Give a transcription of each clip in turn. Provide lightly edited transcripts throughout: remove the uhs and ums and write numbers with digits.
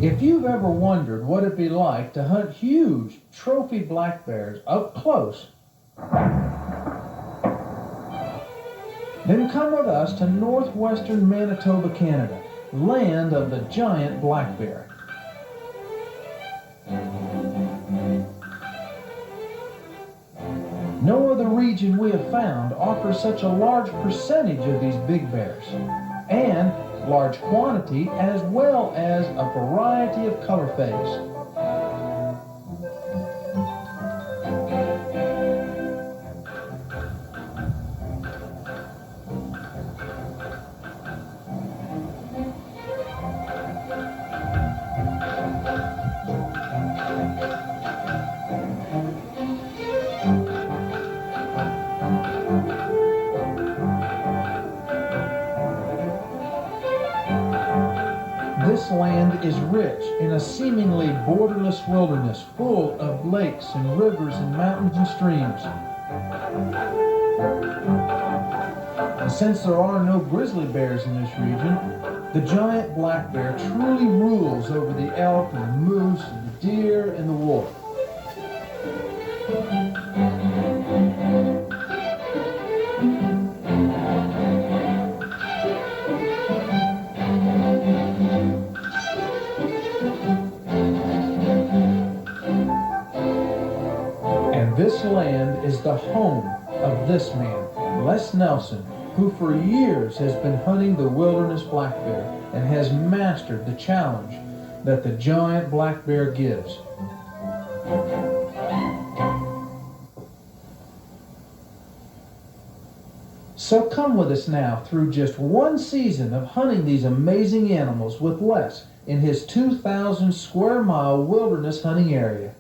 If you've ever wondered what it'd be like to hunt huge trophy black bears up close, then come with us to northwestern Manitoba, Canada, land of the giant black bear. No other region we have found offers such a large percentage of these big bears, and large quantity as well as a variety of color phase. This land is rich in a seemingly borderless wilderness full of lakes and rivers and mountains and streams. And since there are no grizzly bears in this region, the giant black bear truly rules over the elk and the moose and the deer and the wolf. This land is the home of this man, Les Nelson, who for years has been hunting the wilderness black bear and has mastered the challenge that the giant black bear gives. So come with us now through just one season of hunting these amazing animals with Les in his 2,000 square mile wilderness hunting area.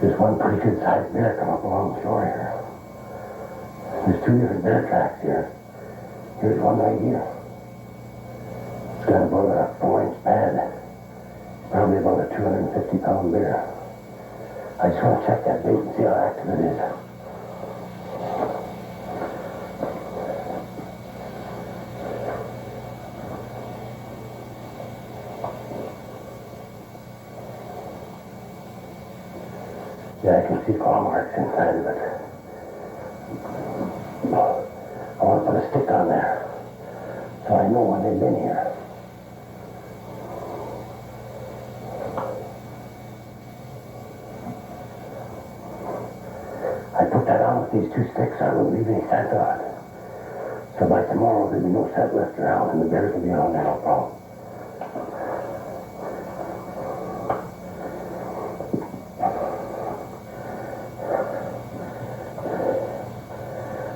There's one pretty good sized bear come up along the shore here. There's two different bear tracks here. Here's one right here. It's got about a 4-inch pad. Probably about a 250-pound bear. I just want to check that bait and see how active it is. Yeah, I can see claw marks inside of it. I want to put a stick on there so I know when they've been here. I put that on with these two sticks. I won't leave any scent on it. So by tomorrow there'll be no scent left around and the bears will be on there, no problem.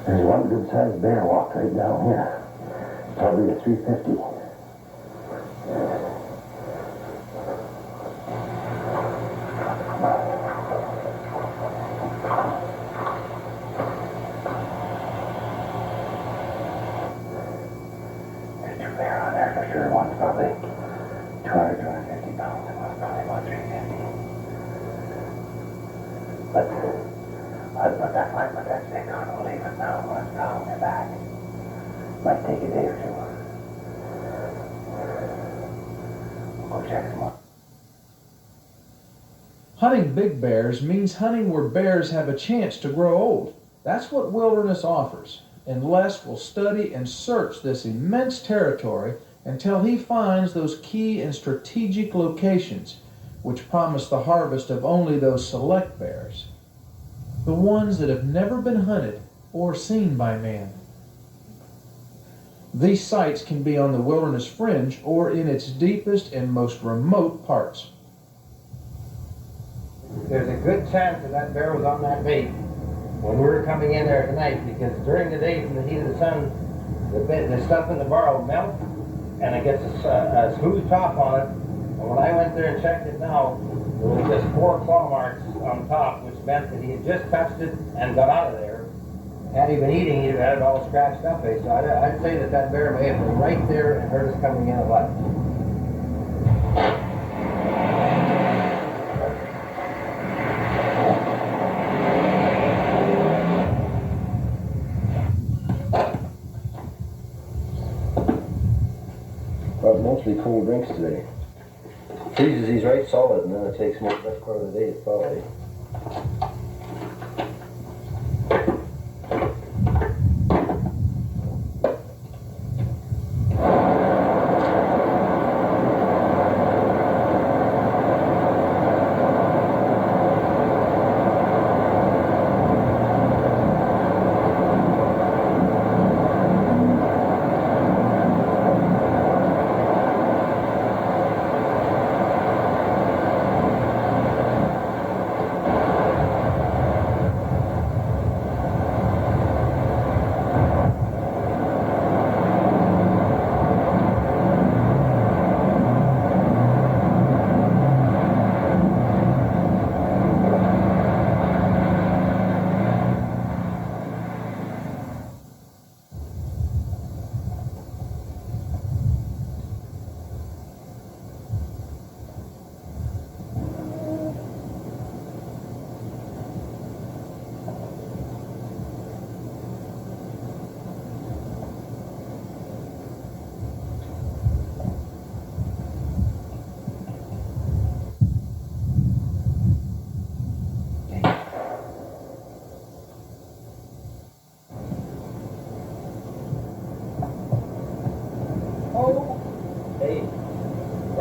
There's one good-sized bear walked right down here. Probably a 350. There's two bear on there for sure. One's probably 200, 250 pounds, and one's probably about 350. But I'd put that stick on and leave it now when it's down your back. Might take a day or two. We'll go check some more. Hunting big bears means hunting where bears have a chance to grow old. That's what wilderness offers, and Les will study and search this immense territory until he finds those key and strategic locations which promise the harvest of only those select bears, the ones that have never been hunted or seen by man. These sites can be on the wilderness fringe or in its deepest and most remote parts. There's a good chance that bear was on that bait when we were coming in there tonight, because during the day from the heat of the sun, the stuff in the barrel melt, and it gets a smooth top on it. And when I went there and checked it now, there was just 4 claw marks on top, which meant that he had just touched it and got out of there. Had he been eating, he'd have had it all scratched up. So I'd say that that bear may have been right there and heard us coming in at left. But mostly cold drinks today. Freezes these right solid, and then it takes most best part of the day to thaw it.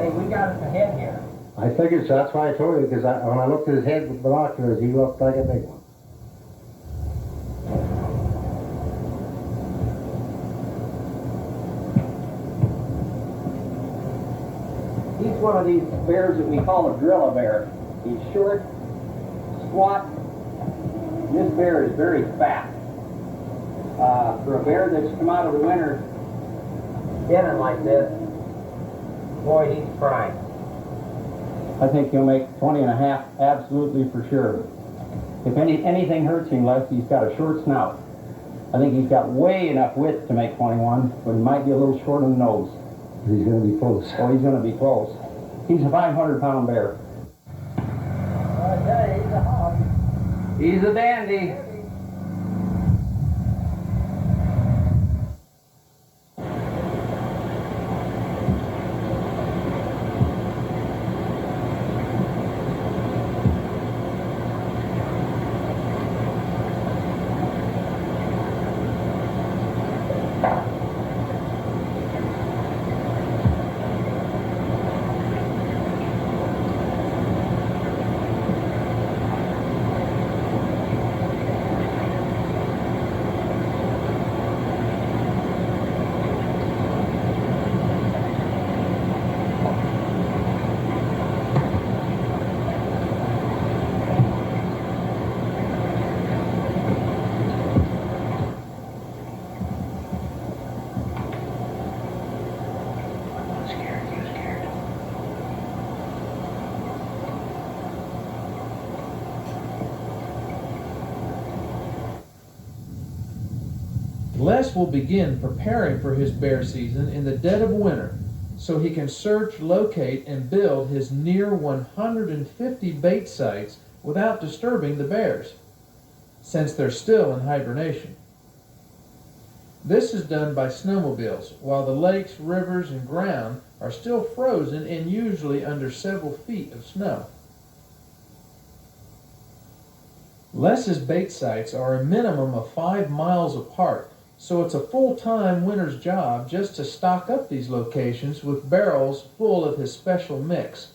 We got us ahead here. I figured so. That's why I told you, because when I looked at his head with binoculars, he looked like a big one. He's one of these bears that we call a gorilla bear. He's short, squat. This bear is very fat. For a bear that's come out of the winter denning like this, boy, he's prime. I think he'll make 20 and a half, absolutely for sure. If anything hurts him less, he's got a short snout. I think he's got way enough width to make 21, but he might be a little short on the nose. He's going to be close. Oh, he's going to be close. He's a 500-pound bear. I tell you, he's a hog. He's a dandy. Les will begin preparing for his bear season in the dead of winter so he can search, locate, and build his near 150 bait sites without disturbing the bears, since they're still in hibernation. This is done by snowmobiles, while the lakes, rivers, and ground are still frozen and usually under several feet of snow. Les's bait sites are a minimum of 5 miles apart, so it's a full-time winter's job just to stock up these locations with barrels full of his special mix.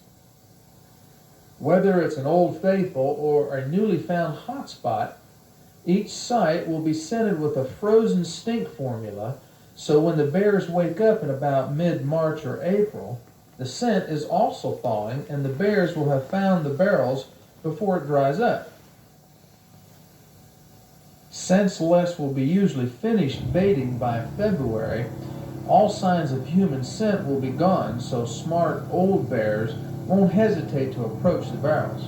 Whether it's an Old Faithful or a newly found hotspot, each site will be scented with a frozen stink formula, so when the bears wake up in about mid-March or April, the scent is also thawing and the bears will have found the barrels before it dries up. Since Les will be usually finished baiting by February, all signs of human scent will be gone, so smart old bears won't hesitate to approach the barrels.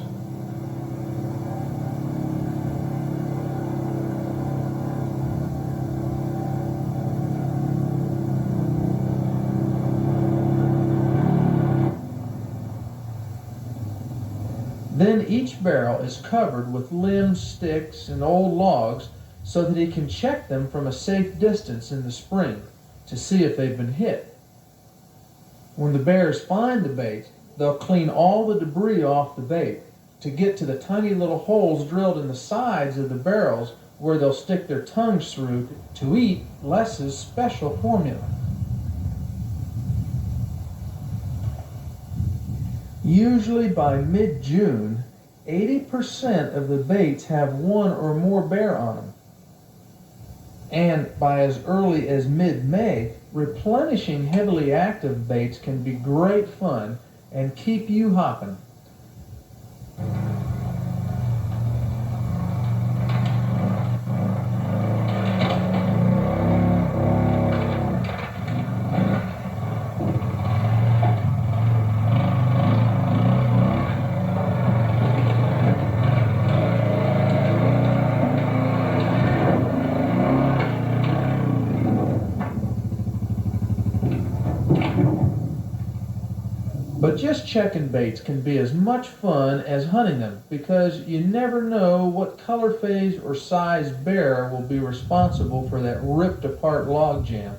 Then each barrel is covered with limbs, sticks, and old logs so that he can check them from a safe distance in the spring to see if they've been hit. When the bears find the bait, they'll clean all the debris off the bait to get to the tiny little holes drilled in the sides of the barrels where they'll stick their tongues through to eat Les's special formula. Usually by mid-June, 80% of the baits have one or more bear on them. And by as early as mid-May, replenishing heavily active baits can be great fun and keep you hopping. But just checking baits can be as much fun as hunting them because you never know what color phase or size bear will be responsible for that ripped apart log jam.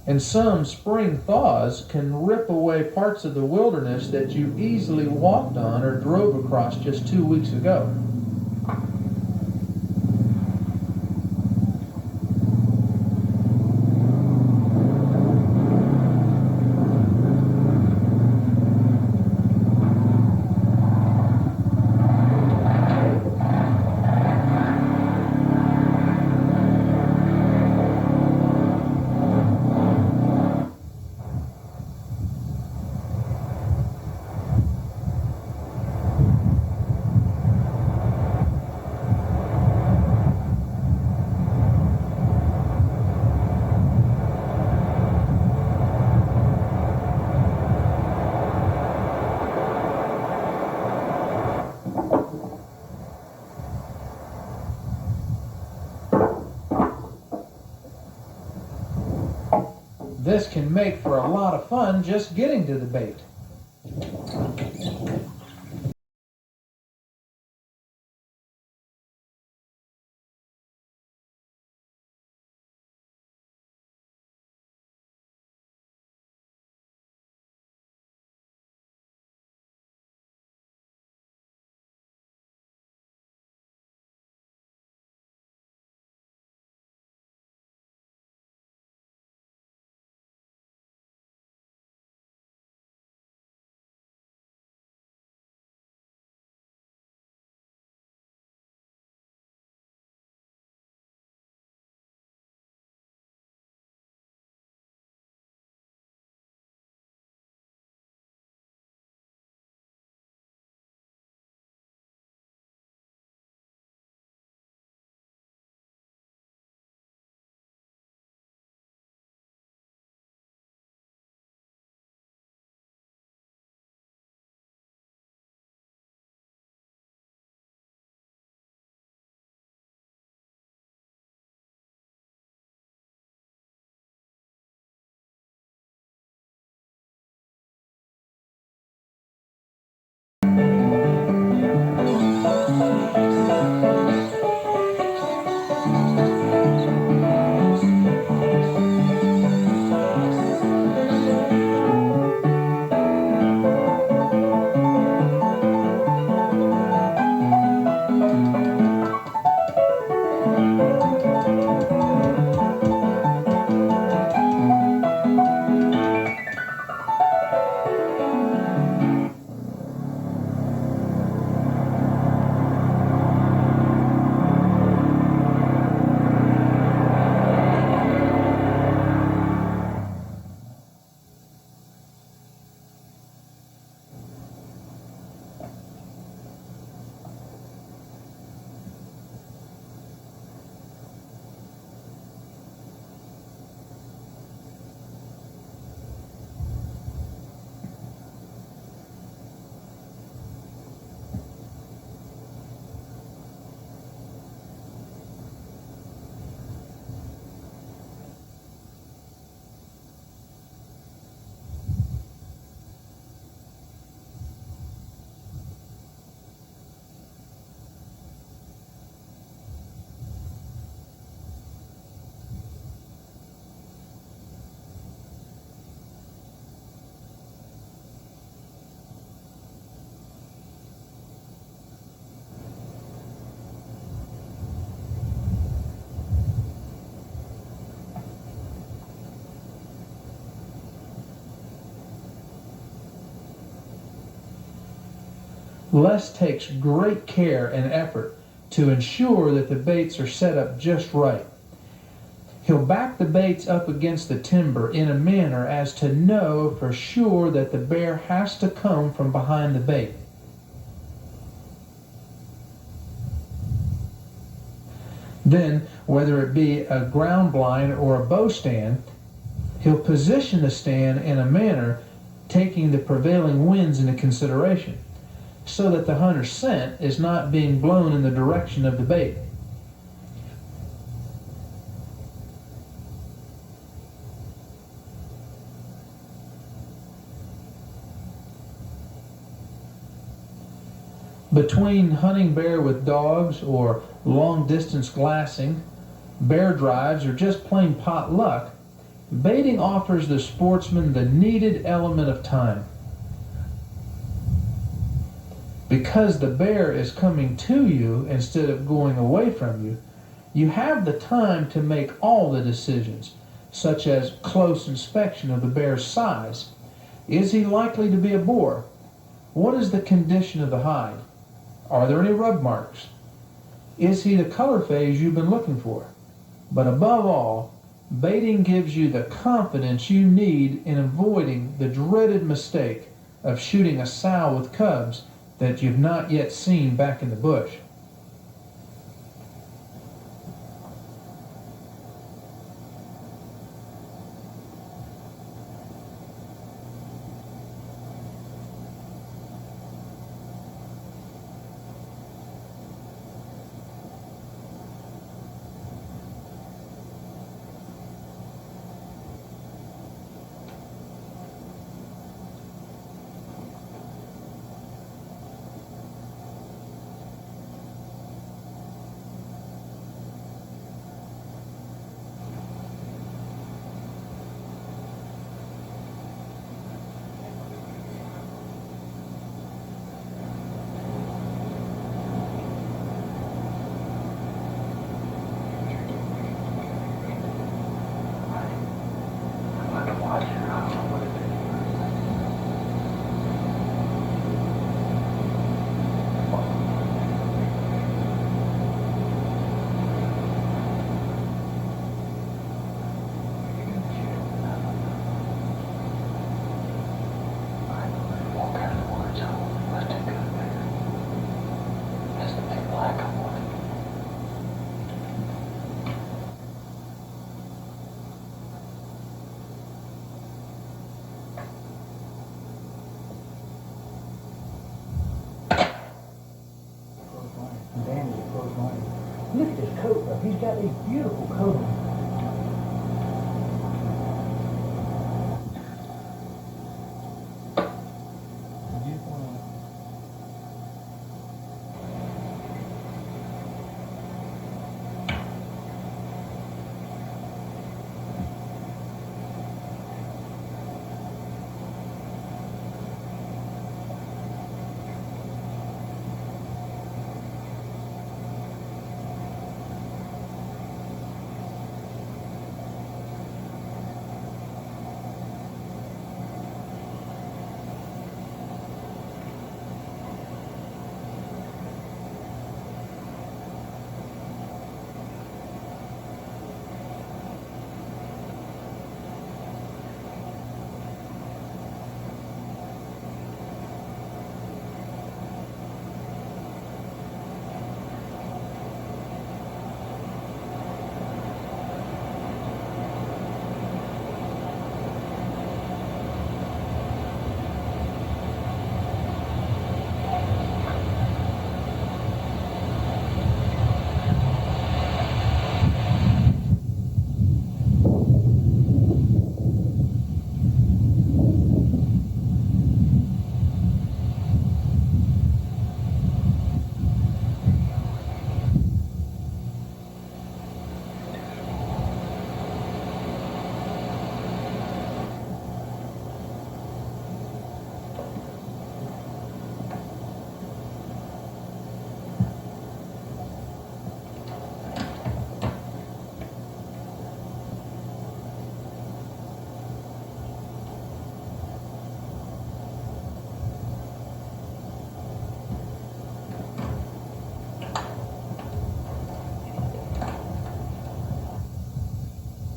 And some spring thaws can rip away parts of the wilderness that you easily walked on or drove across just 2 weeks ago. This can make for a lot of fun just getting to the bait. Les takes great care and effort to ensure that the baits are set up just right. He'll back the baits up against the timber in a manner as to know for sure that the bear has to come from behind the bait. Then, whether it be a ground blind or a bow stand, he'll position the stand in a manner taking the prevailing winds into consideration, so that the hunter's scent is not being blown in the direction of the bait. Between hunting bear with dogs or long-distance glassing, bear drives, or just plain pot luck, baiting offers the sportsman the needed element of time. Because the bear is coming to you instead of going away from you, you have the time to make all the decisions, such as close inspection of the bear's size. Is he likely to be a boar? What is the condition of the hide? Are there any rub marks? Is he the color phase you've been looking for? But above all, baiting gives you the confidence you need in avoiding the dreaded mistake of shooting a sow with cubs that you've not yet seen back in the bush. Look at his coat, though. He's got a beautiful coat on.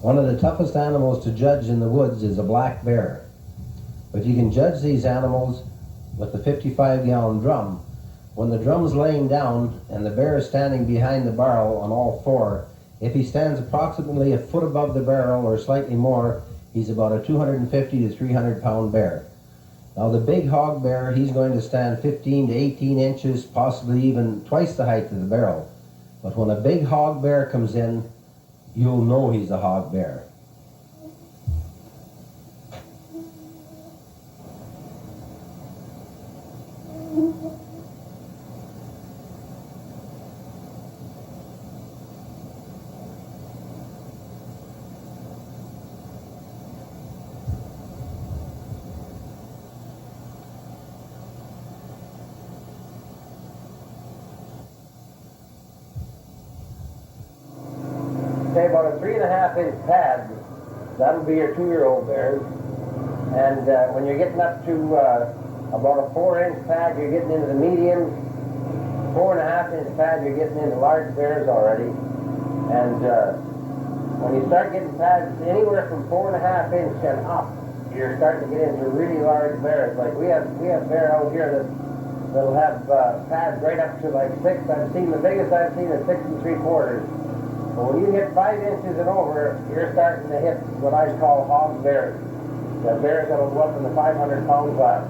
One of the toughest animals to judge in the woods is a black bear. But you can judge these animals with the 55-gallon drum. When the drum's laying down and the bear is standing behind the barrel on all four, if he stands approximately a foot above the barrel or slightly more, he's about a 250 to 300 pound bear. Now the big hog bear, he's going to stand 15 to 18 inches, possibly even twice the height of the barrel. But when a big hog bear comes in, you'll know he's a hog bear. Say about a 3.5-inch pad, that'll be your 2-year-old bears. And when you're getting up to about a 4-inch pad, you're getting into the mediums. 4.5-inch pad, you're getting into large bears already. And when you start getting pads anywhere from 4.5 inch and up, you're starting to get into really large bears. Like we have bear out here that'll have pads right up to like 6. The biggest I've seen is 6 3/4. But when you hit 5 inches and over, you're starting to hit what I call hog bears. The bears that'll go up in the 500-pound class.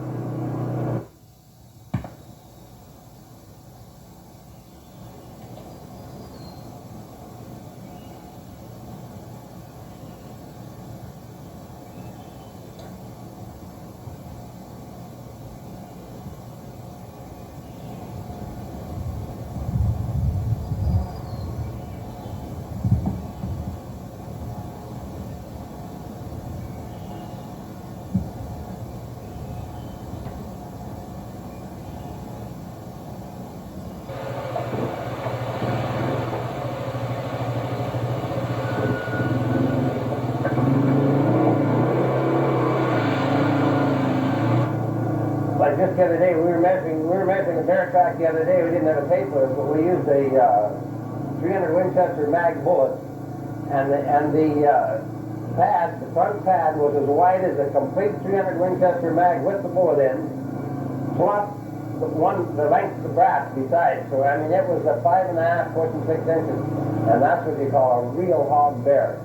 Just the other day, we were measuring a bear track the other day. We didn't have a tape with us, but we used a 300 Winchester mag bullet, and the pad, the front pad, was as wide as a complete 300 Winchester mag with the bullet in, plus the length of the brass besides. So I mean, it was a 5.5 foot and 6 inches, and that's what you call a real hog bear.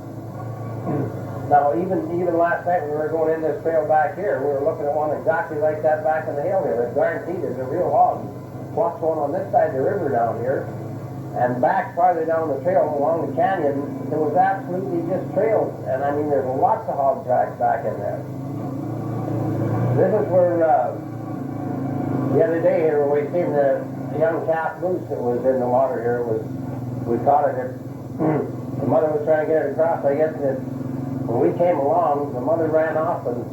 Now, even last night when we were going in this trail back here, we were looking at one exactly like that back in the hill here. It's guaranteed there's a real hog. Plus one on this side of the river down here. And back farther down the trail along the canyon, there was absolutely just trails. And I mean, there's lots of hog tracks back in there. This is where, the other day here, where we seen the young calf moose that was in the water here, we caught it. The mother was trying to get it across, I guess, and when we came along, the mother ran off, and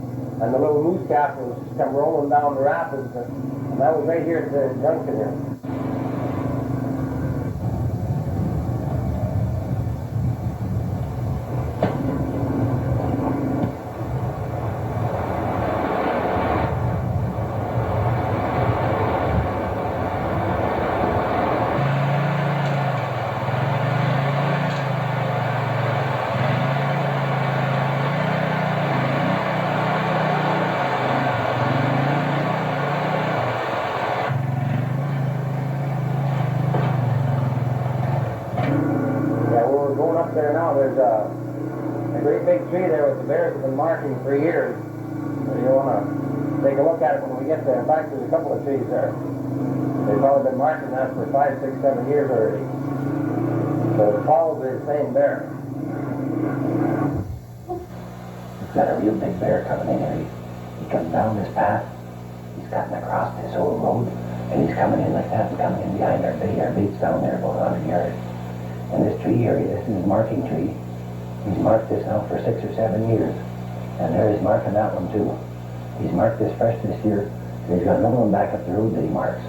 the little moose calf was come rolling down the rapids, and that was right here at the junction here. There now, there's a great big tree there with the bears have been marking for years. So you want to take a look at it when we get there. In fact, there's a couple of trees there. They've probably been marking that for 5, 6, 7 years already. So it's probably the same bear. We've got a real big bear coming in here. He comes down this path. He's cutting across this old road, and he's coming in like that, and coming in behind our bait. Our bait's down there about 100 yards. And this tree area, this is his marking tree. He's marked this now for 6 or 7 years. And there he's marking that one too. He's marked this fresh this year, and he's got another one back up the road that he marks.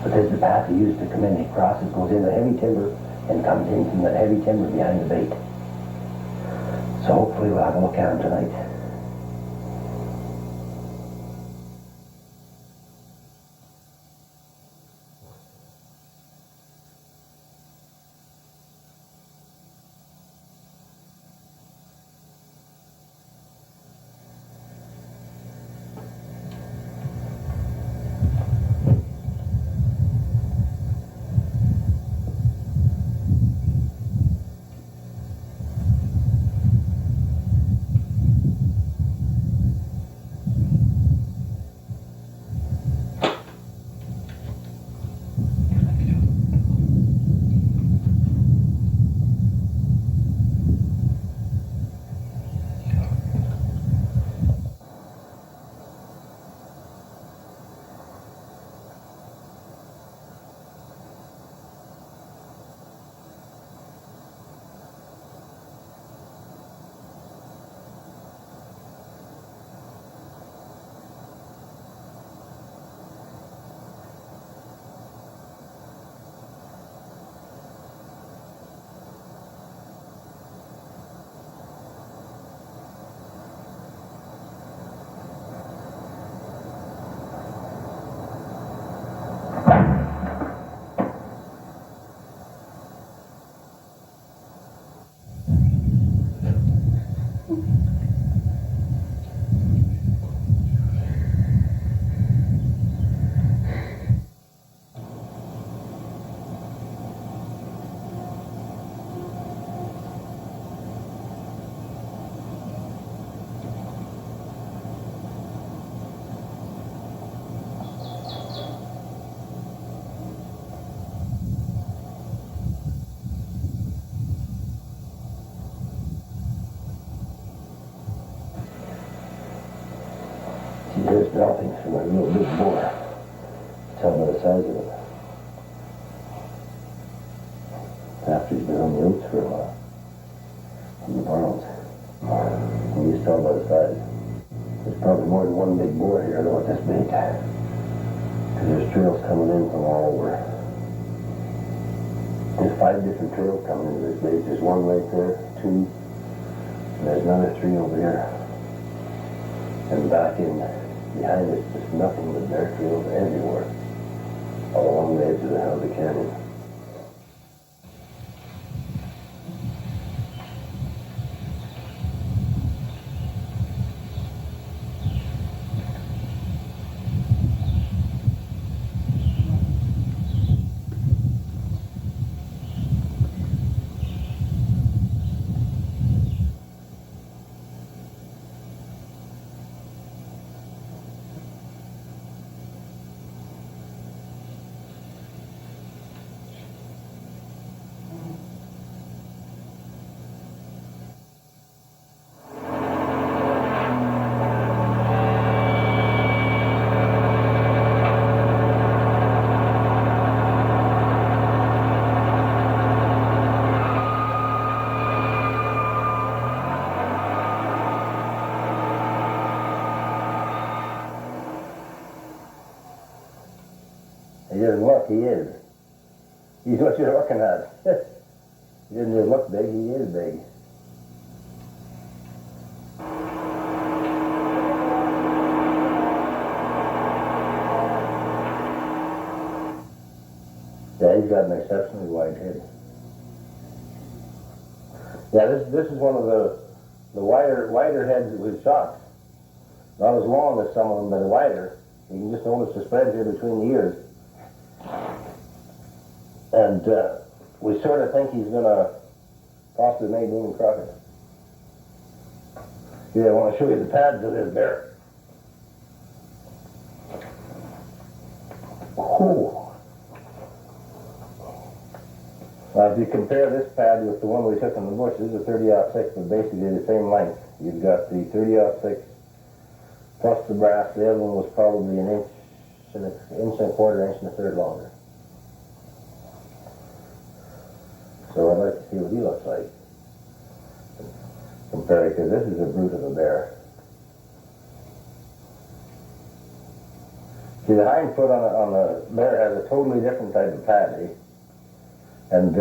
But this is the path he used to come in. He crosses, goes into heavy timber, and comes in from that heavy timber behind the bait. So hopefully we'll have a look at him tonight. There's droppings from a real big boar. Tell by the size of it. After he's been on the oats for a while. On the barrels. You just tell by the size. There's probably more than one big boar here though at this big. Because there's trails coming in from all over. There's 5 different trails coming into this base. There's one right there, 2, and there's another 3 over here. And back in behind it, there's nothing but bear trails everywhere. All along the edge of the canyon. He doesn't look, he is. He's what you're looking at. He doesn't just look big, he is big. Yeah, he's got an exceptionally wide head. Yeah, this is one of the wider heads that we've shot. Not as long as some of them, but wider. You can just notice the spread here between the ears. And we sort of think he's going to possibly make Boone Crockett. Yeah, I want to show you the pads of this bear. Oh. Now, if you compare this pad with the one we took in the bush, this is a 30-06, but basically the same length. You've got the 30-06 plus the brass. The other one was probably an inch and a quarter, inch and a third longer. So I'd like to see what he looks like. Compare it, because this is a brute of a bear. See, the hind foot on the bear has a totally different type of pad, eh? And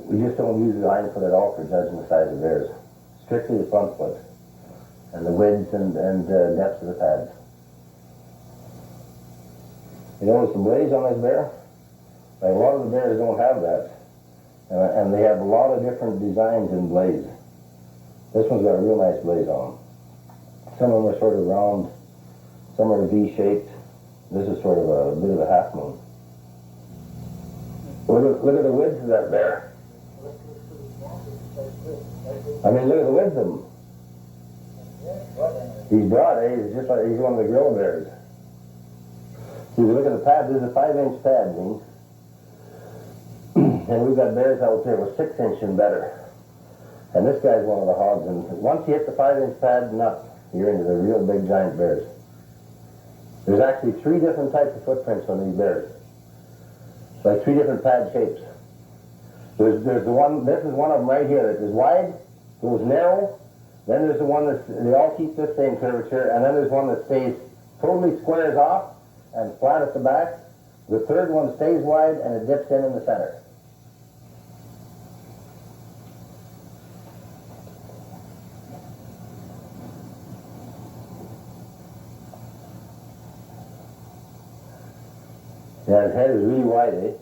we just don't use the hind foot at all for judging the size of bears. Strictly the front foot. And the width and depth of the pads. You notice the blaze on this bear? Like, a lot of the bears don't have that. And they have a lot of different designs in blaze. This one's got a real nice blaze on them. Some of them are sort of round, some are V-shaped. This is sort of a bit of a half moon. Look at the width of that bear. I mean, look at the width of him. He's broad, eh? He's just like, he's one of the gorilla bears. See, look at the pad. This is a 5-inch pad, Dean. And we've got bears out there with 6-inch and better. And this guy's one of the hogs. And once you hit the 5-inch pad and up, you're into the real big giant bears. There's actually 3 different types of footprints on these bears. It's like 3 different pad shapes. There's the one, this is one of them right here that is wide, goes narrow. Then there's the one they all keep this same curvature. And then there's one that stays totally squares off and flat at the back. The third one stays wide and it dips in the center. Yeah, his head is really wide, eh?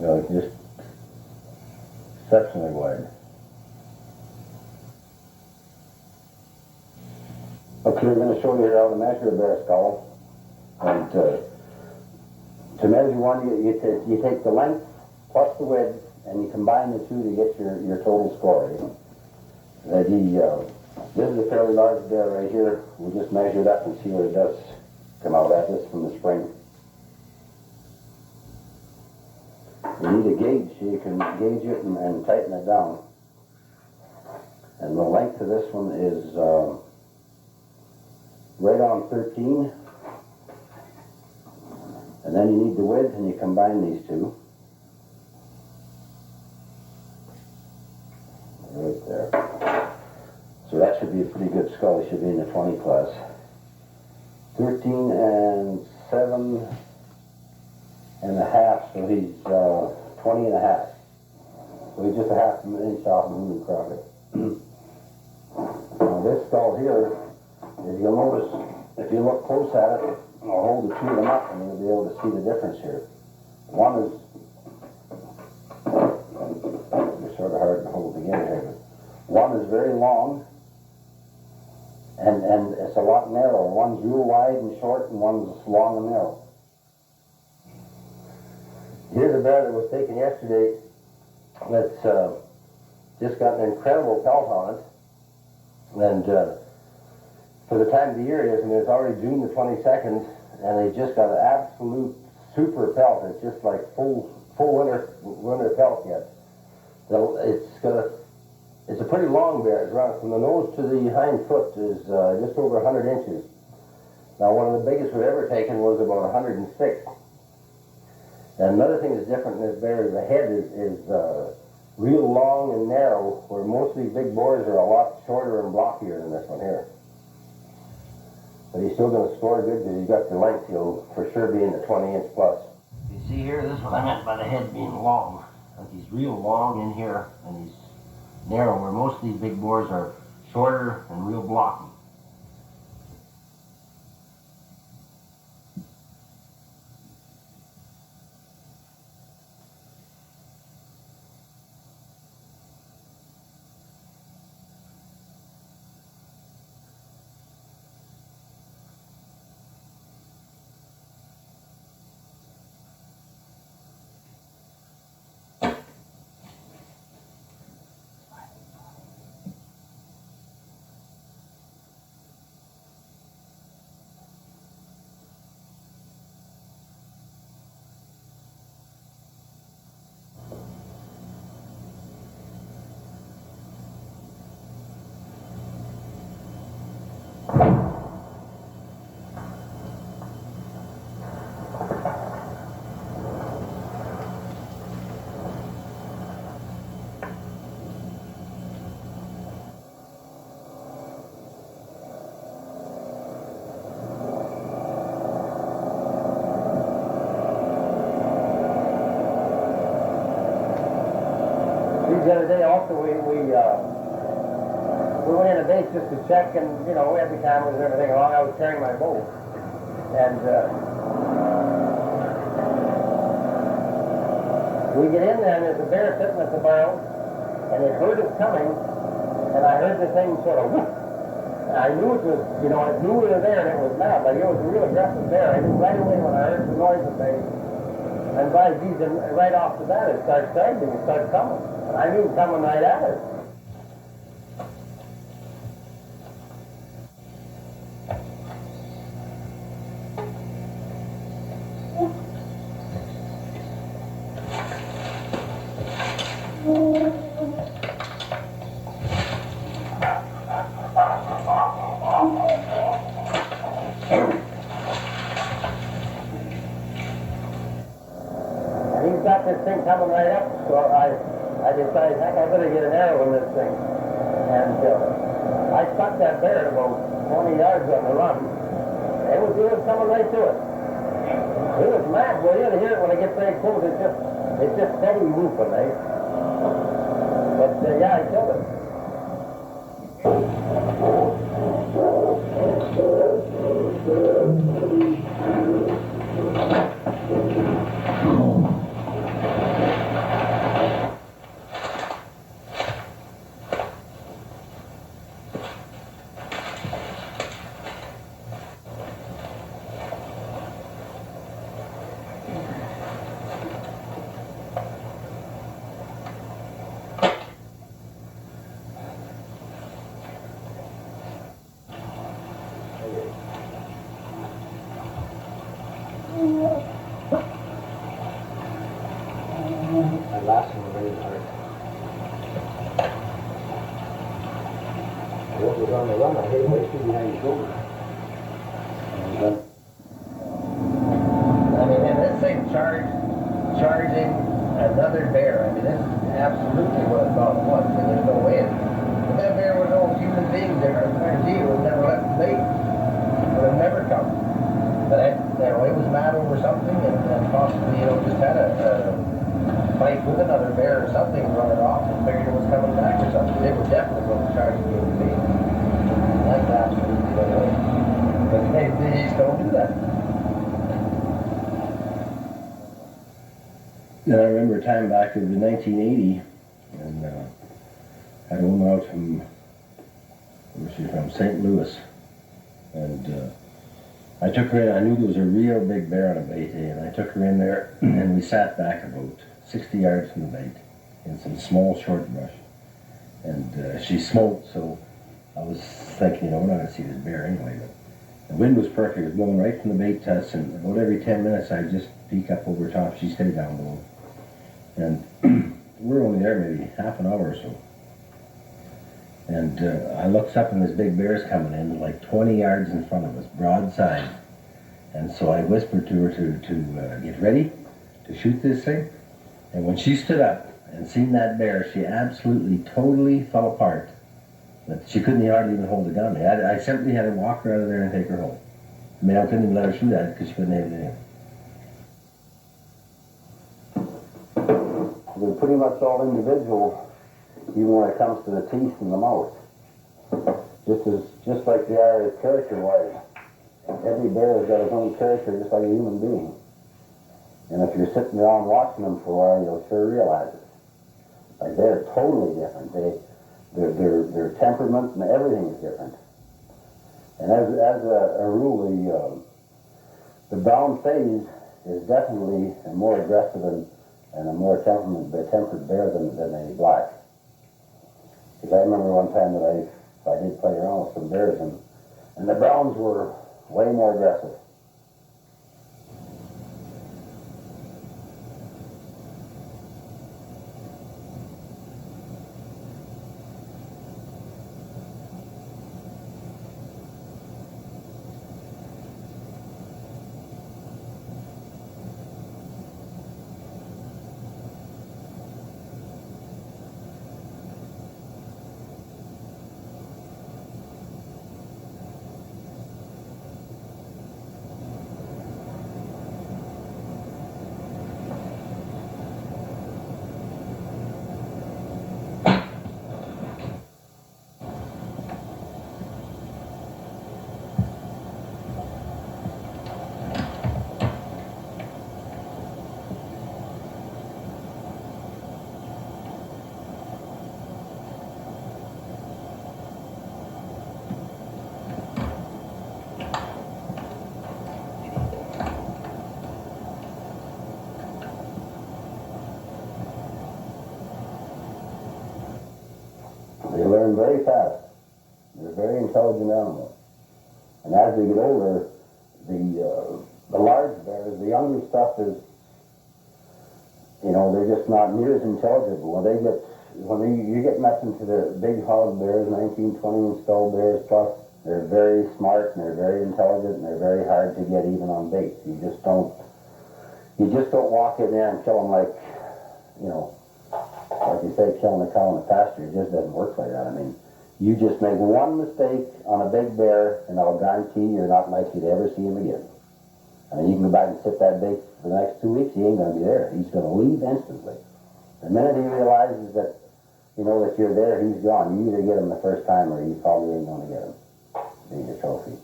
No, it's just exceptionally wide. Okay, we're going to show you how to measure a bear skull. And to measure one, you take the length plus the width, and you combine the two to get your total score. This is a fairly large bear right here. We'll just measure it up and see what it does come out at this from the spring. You need a gauge so you can gauge it and tighten it down. And the length of this one is right on 13. And then you need the width, and you combine these two. Right there. So that should be a pretty good skull. He should be in the 20 class. 13 and 7 and a half, so he's 20 and a half. So he's just a half an inch off Mooney Crockett. Now this skull here, if you'll notice, if you look close at it, I'll hold the two of them up and you'll be able to see the difference here. One is, it's sort of hard to hold together here, but one is very long and it's a lot narrower. One's real wide and short and one's long and narrow. Here's a bear that was taken yesterday that's just got an incredible pelt on it. And for the time of the year it is, and it's already June the 22nd, and they just got an absolute super pelt. It's just like full winter pelt yet. So it's a pretty long bear. It's around from the nose to the hind foot is just over 100 inches. Now one of the biggest we've ever taken was about 106. And another thing that's different in this bear is the head is real long and narrow, where most of these big boars are a lot shorter and blockier than this one here. But he's still going to score good because he's got the length. He'll for sure be in the 20-inch plus. You see here, this is what I meant by the head being long. Like he's real long in here, and he's narrow, where most of these big boars are shorter and real blocky. The other day also we went in a base just to check, and we had the cameras and everything along. I was carrying my bow, and we get in there and there's a bear sitting at the barrel, and it heard us coming, and I heard the thing sort of whoop. I knew it was, I knew we were there, and it was loud. Like it was a real aggressive bear. I knew right away when I heard the noise that they, and by geez, and right off the bat it started starting, it started coming. I knew it was coming right at us. And he's got this thing coming right up, so I decided, heck, I better get an arrow in this thing. And I stuck that bear at about 20 yards on the run. It was coming right to it. It was mad. Well, you ought to hear it when it gets very close. It's just steady moving, eh? But yeah, I killed it. That last one really hurt. What was on the run, I hit him right through behind the shoulder. mad over something and possibly, just had a fight with another bear or something, run it off and figured it was coming back or something. They were definitely going to charge me with me. Like absolutely no way. But they just don't do that. And I remember a time back in 1980, and had a woman out from, where was she from, St. Louis, and I took her in. I knew there was a real big bear on a bait, and I took her in there, and we sat back about 60 yards from the bait in some small short brush, and she smoked, so I was thinking, we're not going to see this bear anyway. But the wind was perfect. It was blowing right from the bait to us, and about every 10 minutes I'd just peek up over top. She stayed down below. And we were only there maybe half an hour or so. And I looks up and this big bear's coming in like 20 yards in front of us, broadside. And so I whispered to her to get ready to shoot this thing. And when she stood up and seen that bear, she absolutely, totally fell apart. But she couldn't hardly even hold a gun. I simply had to walk her out of there and take her home. I mean, I couldn't even let her shoot at it because she couldn't have anything. They're pretty much all individual, even when it comes to the teeth and the mouth. Just like they are character-wise. Every bear has got his own character, just like a human being. And if you're sitting around watching them for a while, you'll sure realize it. Like they're totally different. Their temperament and everything is different. And as a rule, the brown phase is definitely a more aggressive and a more tempered bear than a black. Because I remember one time that I did play around with some bears, and the browns were way more aggressive. They learn very fast. They're very intelligent animals. And as they get older, the large bears, the younger stuff is, they're just not near as intelligent. When you're getting up into the big hog bears, 19, 20 skull bears plus, they're very smart and they're very intelligent and they're very hard to get even on bait. You just don't walk in there and kill them like you say, killing a cow in the pasture. It just doesn't work like that. I mean, you just make one mistake on a big bear, and I'll guarantee you're not likely to ever see him again. I mean, you can go back and sit that bait for the next 2 weeks, he ain't going to be there. He's going to leave instantly. The minute he realizes that, that you're there, he's gone. You either get him the first time, or you probably ain't going to get him. Being a trophy.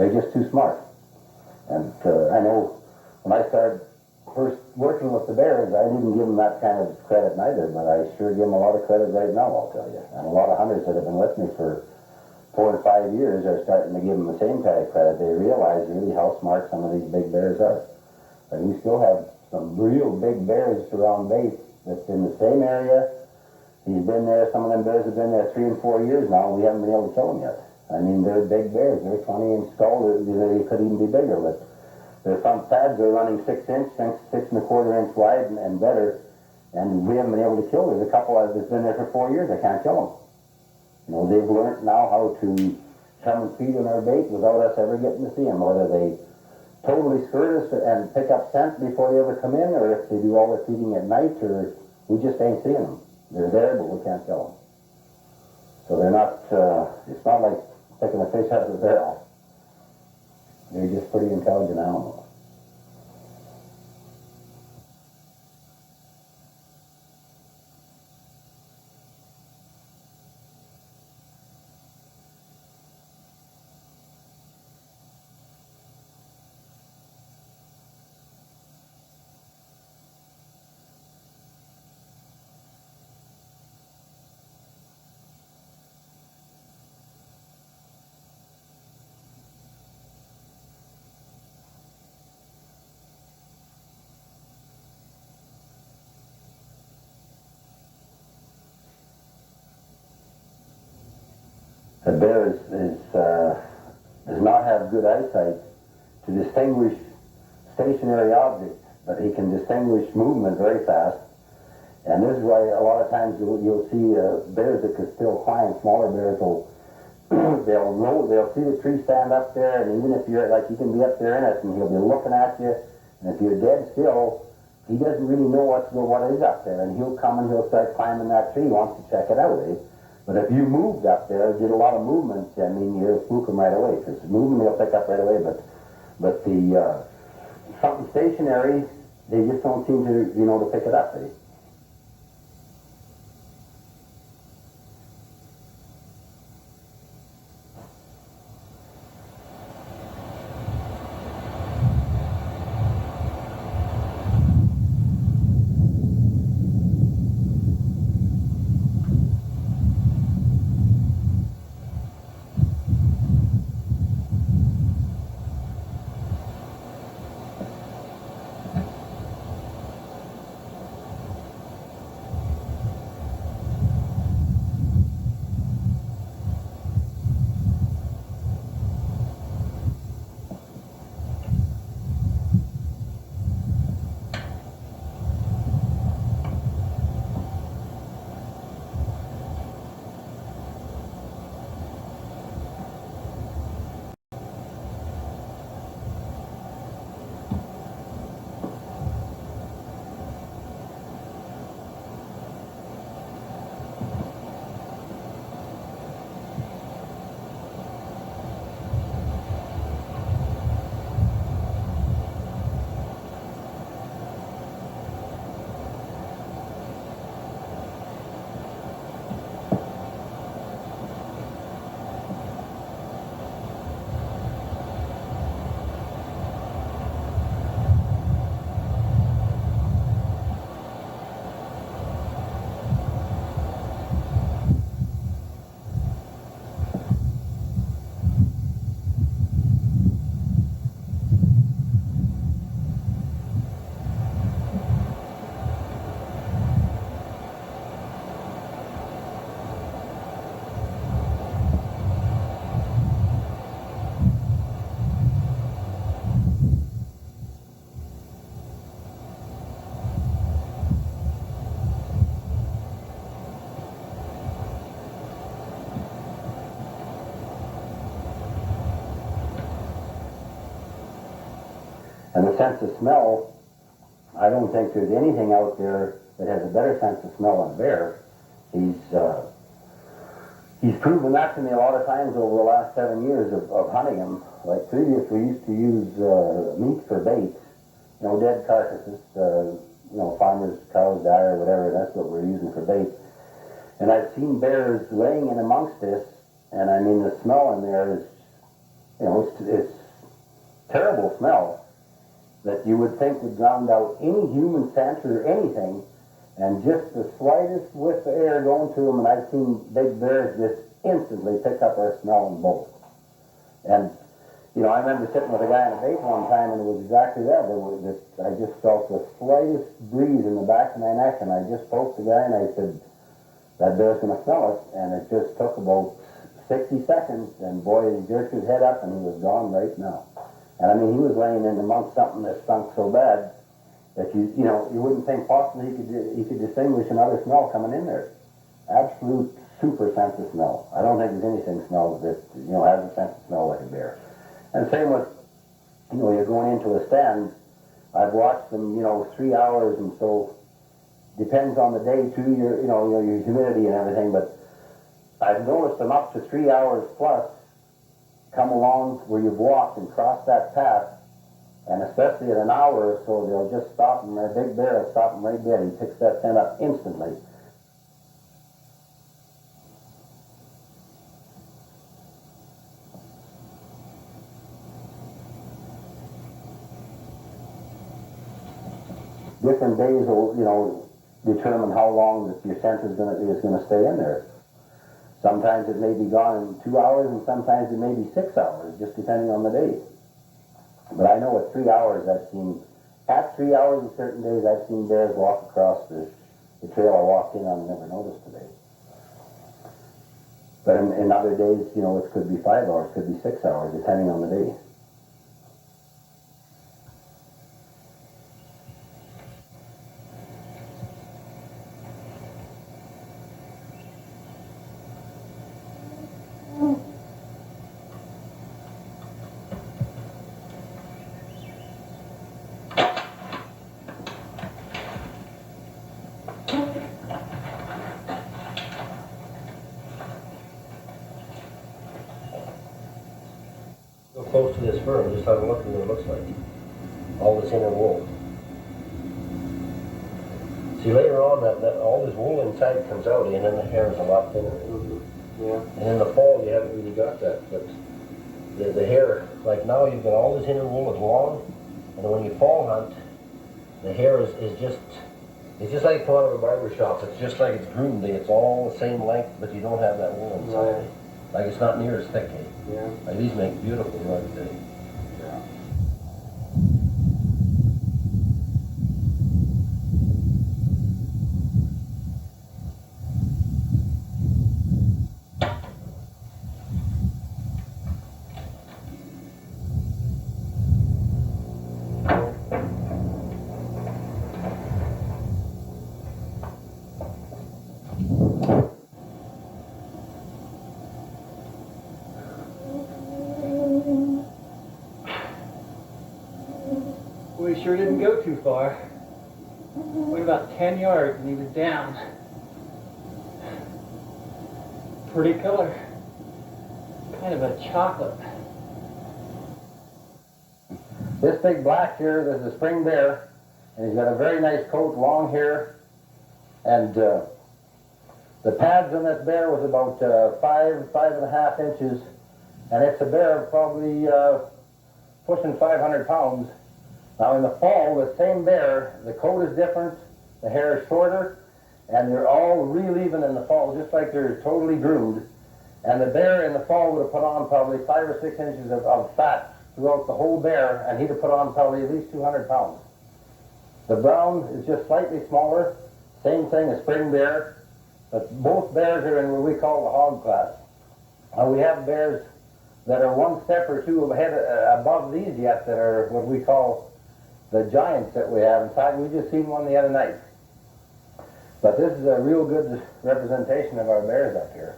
They're just too smart. And I know when I started first working with the bears, I didn't give them that kind of credit neither, but I sure give them a lot of credit right now, I'll tell you. And a lot of hunters that have been with me for 4 and 5 years are starting to give them the same kind of credit. They realize really how smart some of these big bears are. And we still have some real big bears around base that's in the same area. He's been there, some of them bears have been there 3 and 4 years now, and we haven't been able to kill them yet. I mean, they're big bears. They're 20-inch skull. They could even be bigger, but their front pads are running 6-inch, 6.25-inch wide and better, and we haven't been able to kill them. There's a couple that's been there for 4 years. I can't kill them. They've learned now how to come and feed on our bait without us ever getting to see them, whether they totally skirt us and pick up scent before they ever come in, or if they do all their feeding at night, or we just ain't seeing them. They're there, but we can't kill them. So they're not, it's not like picking a fish out of the barrel. They're just pretty intelligent animals. A bear does not have good eyesight to distinguish stationary objects, but he can distinguish movement very fast. And this is why a lot of times you'll see bears that can still climb. Smaller bears will they'll see the tree stand up there, and even if you're like, you can be up there in it, and he'll be looking at you, and if you're dead still, he doesn't really know what is up there, and he'll come and he'll start climbing that tree. He wants to check it out, eh? But if you moved up there, did a lot of movement, I mean, you'll spook him right away, because movement he'll pick up right away, but the something stationary, they just don't seem to, to pick it up, eh? And the sense of smell, I don't think there's anything out there that has a better sense of smell than a bear. He's proven that to me a lot of times over the last 7 years of hunting him. Like previous, we used to use meat for bait, dead carcasses, farmers' cows die or whatever, that's what we're using for bait. And I've seen bears laying in amongst this, and I mean the smell in there is, it's terrible smell that you would think would drown out any human scent or anything, and just the slightest whiff of air going to them, and I've seen big bears just instantly pick up our smell and bolt. And, I remember sitting with a guy on a bait one time, and it was exactly that. I just felt the slightest breeze in the back of my neck, and I just poked the guy, and I said, that bear's going to smell it, and it just took about 60 seconds, and boy, he jerked his head up, and he was gone right now. And I mean, he was laying in amongst something that stunk so bad that you wouldn't think possibly he could distinguish another smell coming in there. Absolute super sense of smell. I don't think there's anything smells that has a sense of smell like a bear. And same with you're going into a stand. I've watched them 3 hours, and so depends on the day too. Your humidity and everything, but I've noticed them up to 3 hours plus come along where you've walked and crossed that path, and especially at an hour or so, they'll just stop, and a big bear will stop them right dead. He picks that scent up instantly. Different days will, determine how long that your scent is going to stay in there. Sometimes it may be gone in 2 hours, and sometimes it may be 6 hours, just depending on the day. But I know at 3 hours at 3 hours of certain days, I've seen bears walk across the trail I walked in on and never noticed today. But in other days, you know, it could be 5 hours, could be 6 hours, depending on the day. Go close to this fur and just have a look at what it looks like. All this inner wool. See, later on, that all this wool inside comes out, and then the hair is a lot thinner. Yeah. And in the fall, you haven't really got that, but the hair, like now, you've got all this inner wool is long, and when you fall hunt, the hair is just, it's just like come out of a barber shop. It's just like it's groomed. It's all the same length, but you don't have that wool inside. Right. Like it's not near as thick. Eh? Yeah. Like these make beautiful rugs. Eh? Yeah. We sure didn't go too far. Went about 10 yards and he was down. Pretty color. Kind of a chocolate. This big black here, this is a spring bear, and he's got a very nice coat, long hair, and the pads on this bear was about 5.5 inches, and it's a bear probably pushing 500 pounds. Now in the fall, the same bear, the coat is different, the hair is shorter, and they're all real even in the fall, just like they're totally groomed. And the bear in the fall would have put on probably 5 or 6 inches of fat throughout the whole bear, and he'd have put on probably at least 200 pounds. The brown is just slightly smaller, same thing as spring bear, but both bears are in what we call the hog class. We have bears that are one step or two ahead above these yet that are what we call the giants that we have. In fact, we just seen one the other night. But this is a real good representation of our bears up here.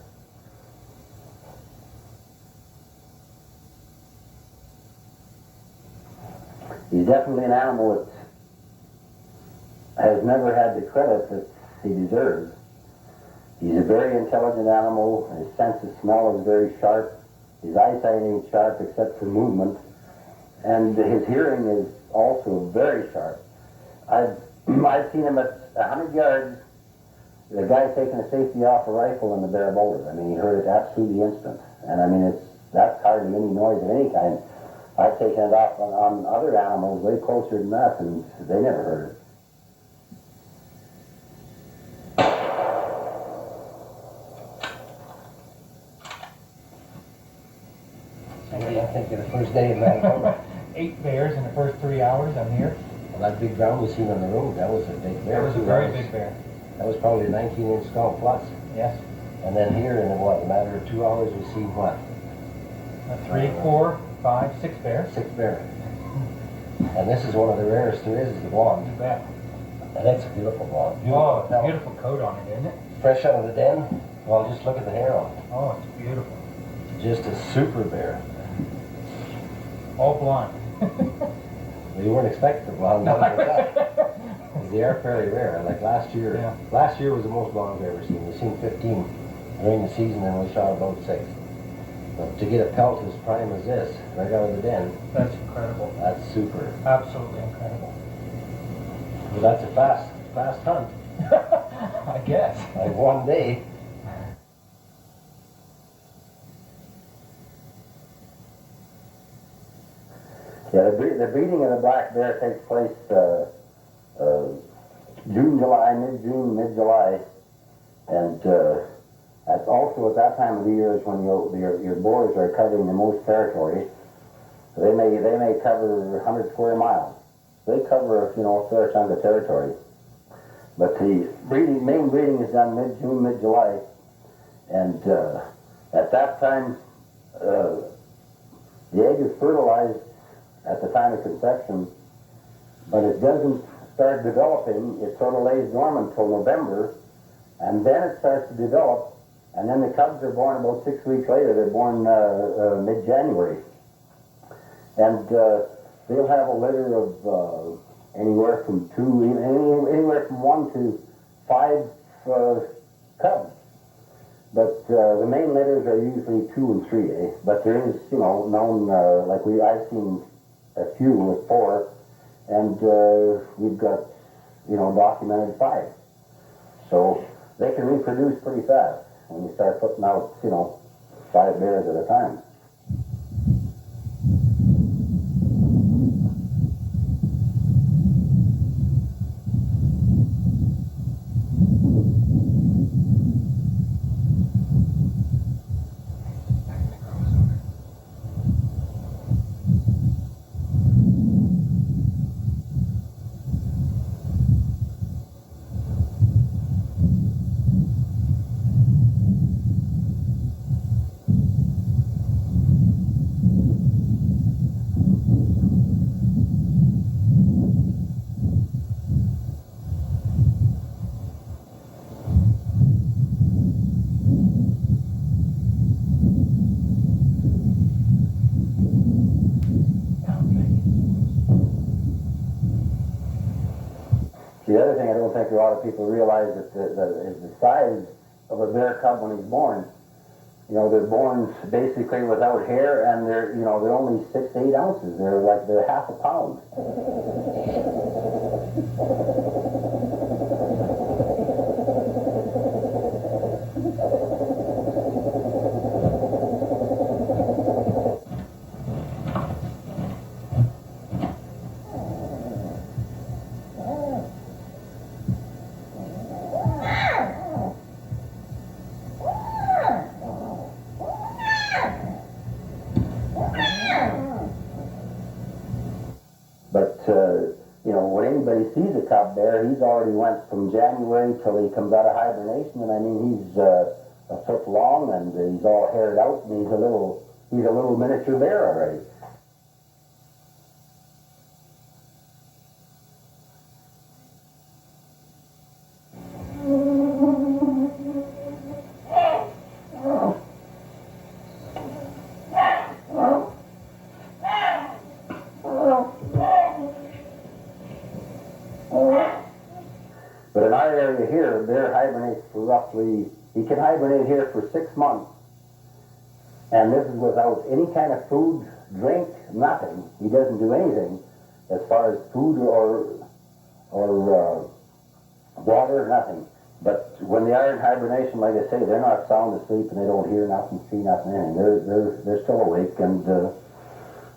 He's definitely an animal that has never had the credit that he deserves. He's a very intelligent animal. His sense of smell is very sharp. His eyesight ain't sharp except for movement. And his hearing is also very sharp. I've seen him at 100 yards. The guy taking a safety off a rifle and the bear bolted. I mean, he heard it absolutely instant. And I mean, that's hardly any noise of any kind. I've taken it off on other animals way closer than that, and they never heard it. I think the first day in Manitoba, 8 bears in the first 3 hours I'm here. well, that big brown we seen on the road, that was a big bear. That was a very big bear. That was probably a 19-inch skull plus. Yes. And then here, in what, a matter of 2 hours, we see what? 3, 4, 5, 6 bears. 6 bears. And this is one of the rarest there is the blonde. You bet. And that's a beautiful blonde. Oh, it's a Now, beautiful coat on it, isn't it? fresh out of the den, well, just look at the hair on it. Oh, it's beautiful. Just a super bear. All blonde. Well, you weren't expecting the blonde ones like that. 'Cause they are fairly rare. Like last year, Yeah. last year was the most blonde I've ever seen. We've seen 15 during the season, and we shot about 6. But to get a pelt as prime as this, right out of the den, That's incredible. that's super. Absolutely incredible. Well, that's a fast hunt. I guess. Like one day. Yeah, the breeding of the black bear takes place June, July, mid-June, mid-July, and that's also at that time of the year is when your boars are covering the most territory. They may cover 100 square miles. They cover a fair chunk of territory. But the main breeding is done mid-June, mid-July, and At that time, the egg is fertilized at the time of conception, but it doesn't start developing. It sort of lays dormant until November, and then it starts to develop, and then the cubs are born about 6 weeks later. They're born mid-January. And they'll have a litter of anywhere from anywhere from 1 to 5 cubs. But the main litters are usually 2 and 3, eh? But there is, known, I've seen a few with 4, and we've got, documented 5. So they can reproduce pretty fast when you start putting out, 5 bears at a time. The other thing I don't think a lot of people realize is the size of a bear cub when he's born. They're born basically without hair, and they're only 6 to 8 ounces. They're half a pound. But, when anybody sees a cub bear, he's already went from January till he comes out of hibernation, and I mean, he's a foot long, and he's all haired out, and he's a little miniature bear already. But in our area here, a bear hibernates for he can hibernate here for 6 months. And this is without any kind of food, drink, nothing. He doesn't do anything as far as food or water, nothing. But when they are in hibernation, like I say, they're not sound asleep and they don't hear nothing, see nothing, anything. They're still awake, and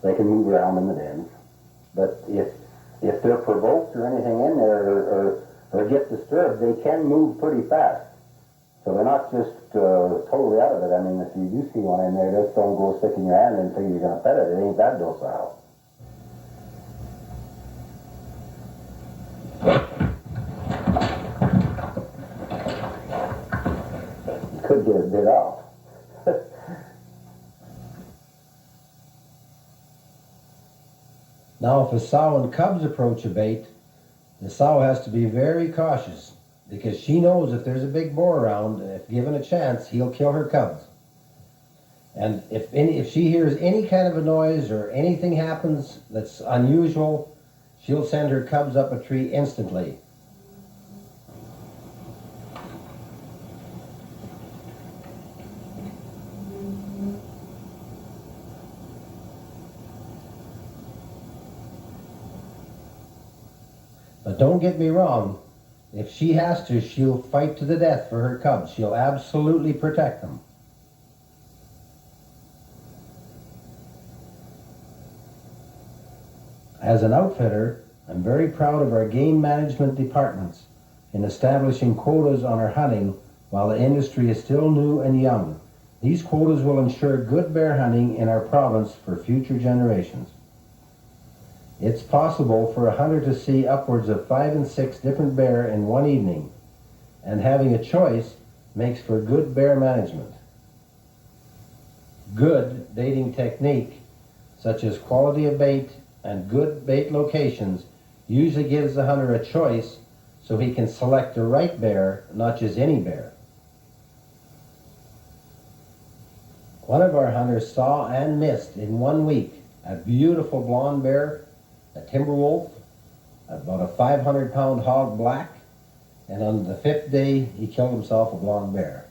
they can move around in the dens. But if they're provoked or anything in there or get disturbed, they can move pretty fast. So they're not just totally out of it. I mean, if you do see one in there, just don't go sticking your hand in and think you're going to pet it. It ain't that docile. Could get a bit off. Now, if a sow and cubs approach a bait, the sow has to be very cautious, because she knows if there's a big boar around, if given a chance, he'll kill her cubs. And if she hears any kind of a noise or anything happens that's unusual, she'll send her cubs up a tree instantly. But don't get me wrong, if she has to, she'll fight to the death for her cubs. She'll absolutely protect them. As an outfitter, I'm very proud of our game management departments in establishing quotas on our hunting while the industry is still new and young. These quotas will ensure good bear hunting in our province for future generations. It's possible for a hunter to see upwards of 5 and 6 different bear in one evening, and having a choice makes for good bear management. Good baiting technique, such as quality of bait and good bait locations, usually gives the hunter a choice so he can select the right bear, not just any bear. One of our hunters saw and missed in 1 week a beautiful blonde bear, a timber wolf, about a 500-pound hog black, and on the 5th day he killed himself a blonde bear.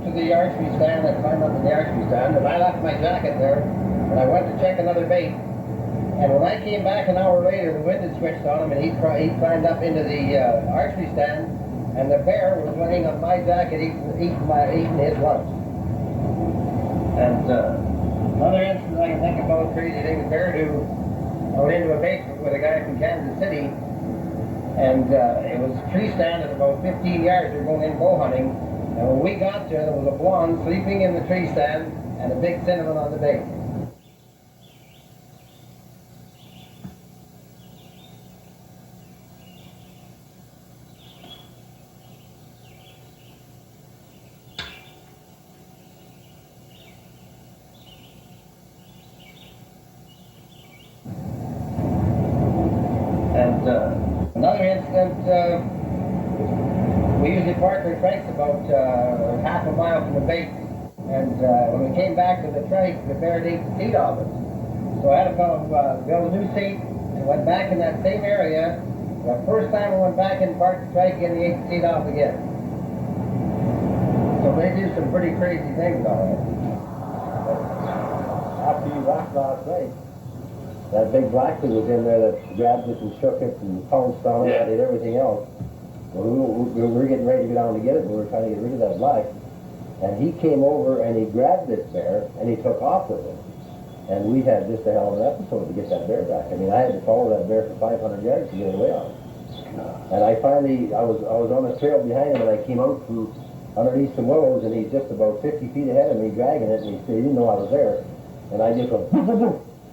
up to the archery stand. I climbed up to the archery stand, and I left my jacket there, and I went to check another bait. And when I came back an hour later, the wind had switched on him, and he climbed up into the archery stand, and the bear was laying on my jacket eating his lunch. And another instance I can think about, crazy thing, the bear do, I went into a bait with a guy from Kansas City, and it was a tree stand at about 15 yards. We were going in bow hunting, and when we got there, there was a blonde sleeping in the tree stand and a big cinnamon on the bait. And another incident, we usually park our trikes about half a mile from the bait, and when we came back to the trike, the bear had ate the seat off it. So I had to build a new seat and went back in that same area. The first time I went back and parked the trike again, he ate the seat off again. So they do some pretty crazy things on it. After you left last night, that big black thing was in there that grabbed it and shook it and pounced on it and did everything else. Well, we were getting ready to go down to get it, and we were trying to get rid of that black. And he came over and he grabbed this bear and he took off with it. And we had just a hell of an episode to get that bear back. I mean, I had to follow that bear for 500 yards to get away on it. And I finally, I was on the trail behind him, and I came out from underneath some willows, and he's just about 50 feet ahead of me dragging it, and he didn't know I was there. And I just went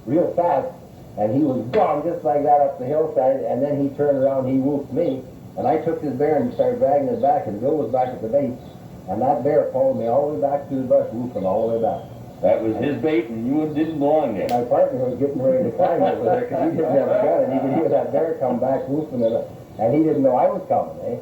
real fast, and he was gone just like that up the hillside, and then he turned around, he whooped me, and I took this bear and started dragging it back, and Bill was back at the bait, and that bear followed me all the way back to the brush, whooping all the way back. That was his bait, and you didn't belong there. My partner was getting ready to climb over there because he didn't have a gun, and he could hear that bear come back whooping it, and he didn't know I was coming, eh?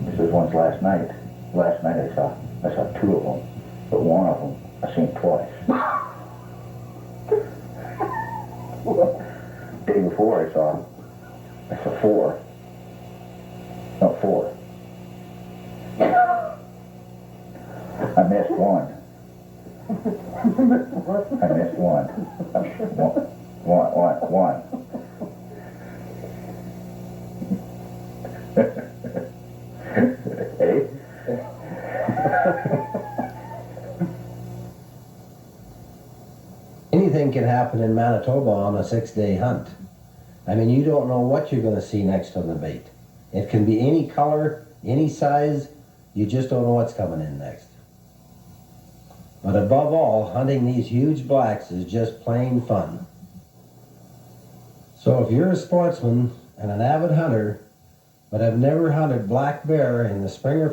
This was once last night. Last night I saw two of them, but one of them I seen twice. Day before I saw four. No, four. I missed one. I missed one. One. Hey? Anything can happen in Manitoba on a 6-day hunt. I mean, you don't know what you're going to see next on the bait. It can be any color, any size, you just don't know what's coming in next. But above all, hunting these huge blacks is just plain fun. So if you're a sportsman and an avid hunter, but have never hunted black bear in the spring or